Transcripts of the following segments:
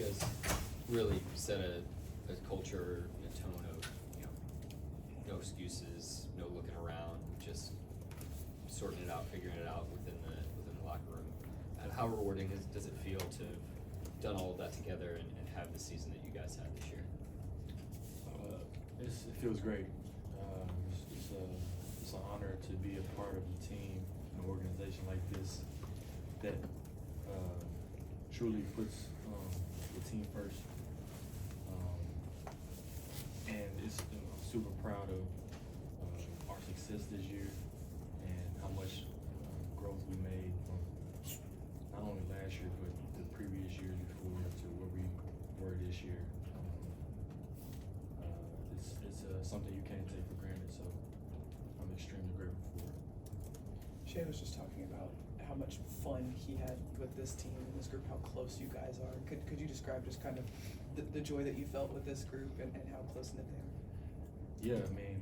guys really set a culture and a tone of, no excuses, no looking around, just sorting it out, figuring it out within the locker room. And how rewarding does it feel to have done all of that together and have the season that you guys had this year? It feels great. It's an honor to be a part of a team, an organization like this that truly puts the team first. And it's super proud of our success this year and how much growth we made from not only last year but the previous years before to where we were this year. It's something you can't take for granted, so I'm extremely grateful for it. Shea was just talking about how much fun he had with this team and this group, how close you guys are. Could you describe just kind of the joy that you felt with this group and how close-knit they are? Yeah, I mean,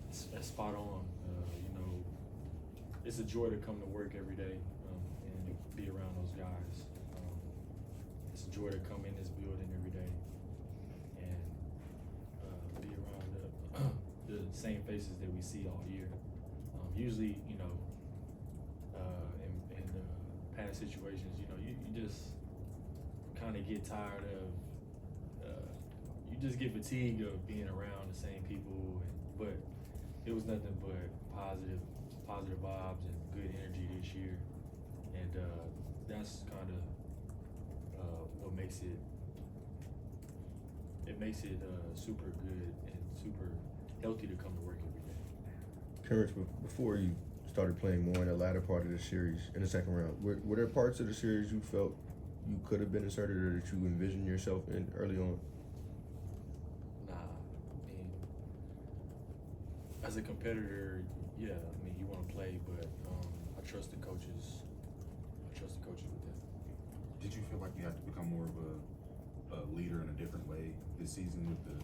it's spot on. It's a joy to come to work every day and be around those guys. It's a joy to come in this building every day and be around the same faces that we see all year. Usually, in past situations, you just kind of get tired of, you just get fatigued of being around the same people, but it was nothing but positive vibes and good energy this year, and that's kind of what makes it super good and super healthy to come to work every day. Kenrich, before you started playing more in the latter part of the series, in the second round, were there parts of the series you felt you could have been inserted or that you envisioned yourself in early on? Nah, I mean, as a competitor, yeah, I mean, you want to play, but I trust the coaches. With that. Did you feel like you had to become more of a leader in a different way this season with the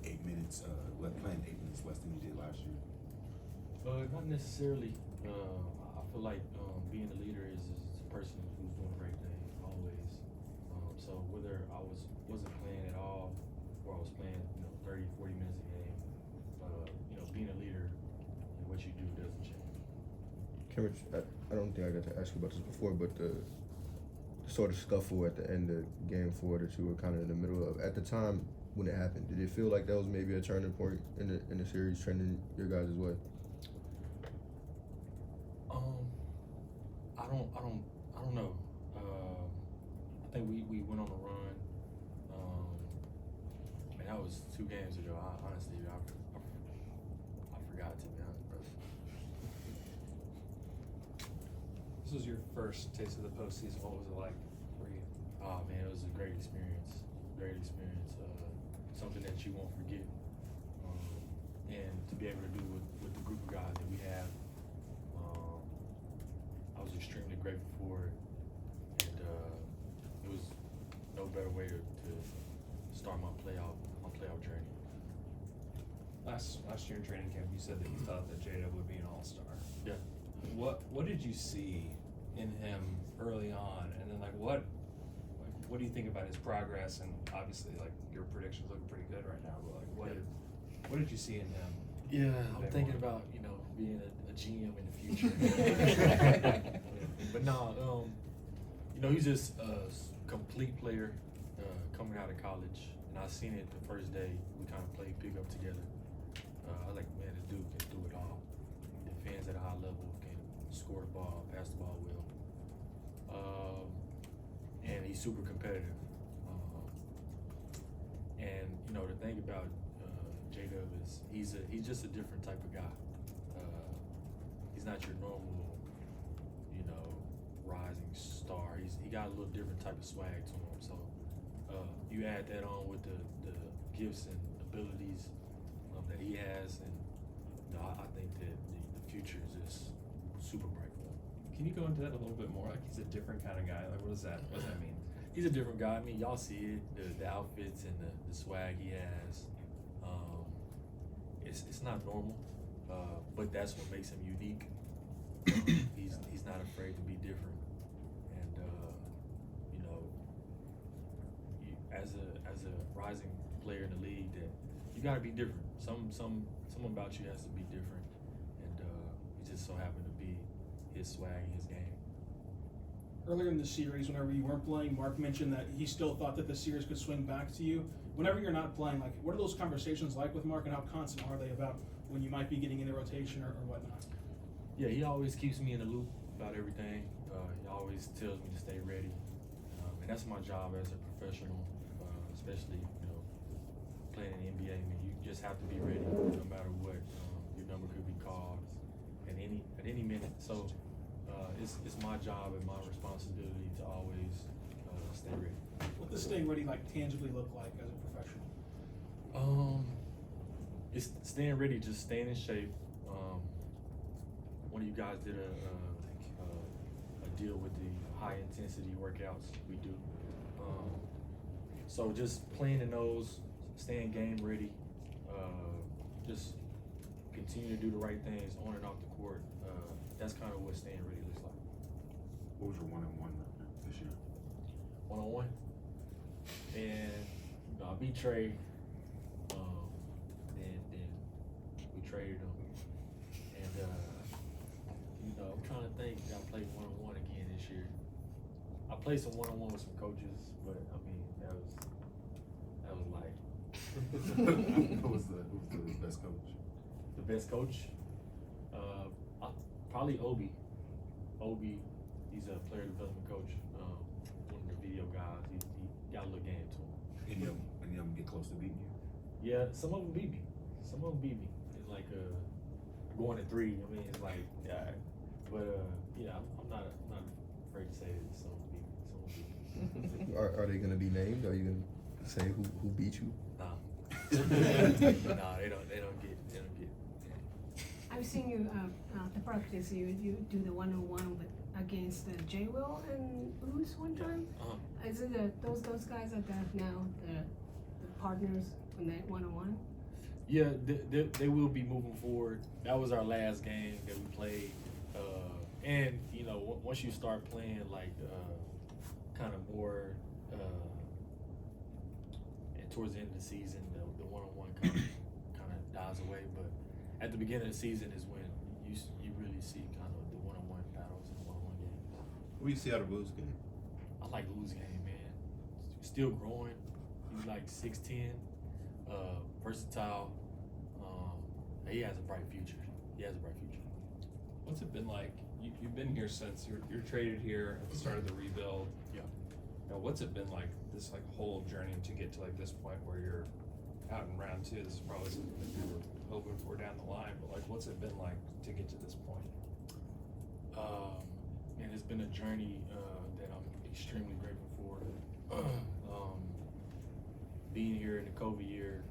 8 minutes, playing 8 minutes less than you did last year? Not necessarily. I feel like being a leader is a person who's doing the right thing always. So whether I wasn't playing at all or I was playing 30, 40 minutes a game, being a leader and what you do doesn't change. Kenrich, I don't think I got to ask you about this before, but the sort of scuffle at the end of game 4 that you were kind of in the middle of, at the time when it happened, did it feel like that was maybe a turning point in the series trending your guys' way? I don't know. I think we went on a run. And that was 2 games ago. Honestly, I forgot, to be honest, bro. This was your first taste of the postseason. What was it like for you? Oh man, it was a great experience. Something that you won't forget. And to be able to do with the group of guys that we have, I was extremely grateful for it. And it was no better way to start my playoff journey. Last year in training camp, you said that you thought that J-Dub would be an all-star. Yeah. What did you see in him early on, and then what do you think about his progress? And obviously, your predictions look pretty good right now. But what did you see in him? Yeah, I'm thinking about being a GM in the future. But no, he's just a complete player coming out of college, and I seen it the first day we kind of played pickup together. I was like, man, this dude can do it all. Defends at a high level, can score the ball, pass the ball well. And he's super competitive. And the thing about J-Dub is he's just a different type of guy. He's not your normal, rising star. He got a little different type of swag to him. So you add that on with the gifts and abilities that he has, and I think that the future is just super bright for him. Can you go into that a little bit more? Like, he's a different kind of guy. What does that mean? He's a different guy. I mean, y'all see it, the outfits and the swag he has. It's not normal, but that's what makes him unique. He's not afraid to be different, and as a rising player in the league that you got to be different. Something about you has to be different, and it just so happened to be his swag, his game. Earlier in the series, whenever you weren't playing, Mark mentioned that he still thought that the series could swing back to you. Whenever you're not playing, like, what are those conversations like with Mark, and how constant are they about when you might be getting in the rotation or whatnot? Yeah, he always keeps me in the loop about everything. He always tells me to stay ready, and that's my job as a professional, especially playing in the NBA. I mean, you just have to be ready no matter what. Your number could be called at any minute. So it's my job and my responsibility to always stay ready. What does staying ready like tangibly look like as a professional? It's staying ready, just staying in shape. One of you guys did a deal with the high intensity workouts we do. So just playing in those, staying game ready, just continue to do the right things on and off the court. That's kind of what staying ready looks like. What was your one-on-one record this year? One-on-one. And I beat Trey. Then we traded him. And I'm trying to think. I played one-on-one again this year. I played some one-on-one with some coaches, but I mean that was like Who was the best coach? the best coach. Probably Obi. He's a player development coach. One of the video guys. He got a little game to him. Any of them get close to beating you? Yeah, some of them beat me. It's like going to 3. I mean, it's like, but yeah, I'm not afraid to say that someone beat me. Are they gonna be named? Are you gonna say who beat you? Nah. Nah, they don't get. I've seen you the practice. You do the one-on-one against J. Will and Ooze one time. Is it those guys are now the partners on that one-on-one? Yeah, they will be moving forward. That was our last game that we played, and once you start playing like kind of more, and towards the end of the season, the one-on-one kind of dies away. But at the beginning of the season is when you really see kind of the one-on-one battles and one-on-one games. What do you see out of Boo's game? I like Lou's game, man. Still growing. He's like 6'10", versatile. He has a bright future. What's it been like? You've been here since you're traded here at the start of the rebuild. Yeah. Now, what's it been like, this like whole journey to get to like this point where you're out in round 2? This is probably something that you were hoping for down the line, but like, what's it been like to get to this point? And it's been a journey that I'm extremely grateful for. Being here in the COVID year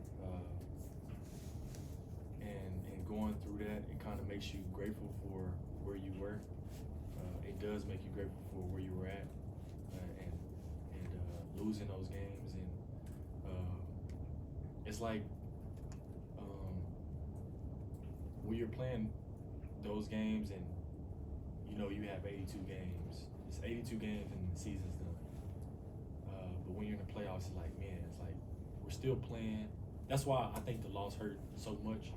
and going through that, it kind of makes you grateful for where you were. It does make you grateful for where you were at, and losing those games, and it's like when you're playing those games and you have 82 games. It's 82 games and the season's done. But when you're in the playoffs, it's like, man, it's like we're still playing. That's why I think the loss hurt so much,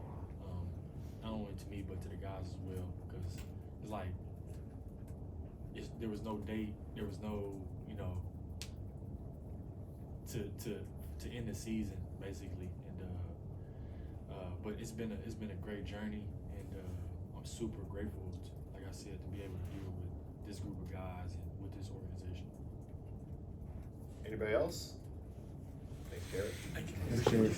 not only to me but to the guys as well, because it's like there was no date, there was no to end the season basically, and but it's been a great journey, and I'm super grateful, like I said, to be able to deal with this group of guys and with this organization. Anybody else? Thanks, Garrett. Thank you.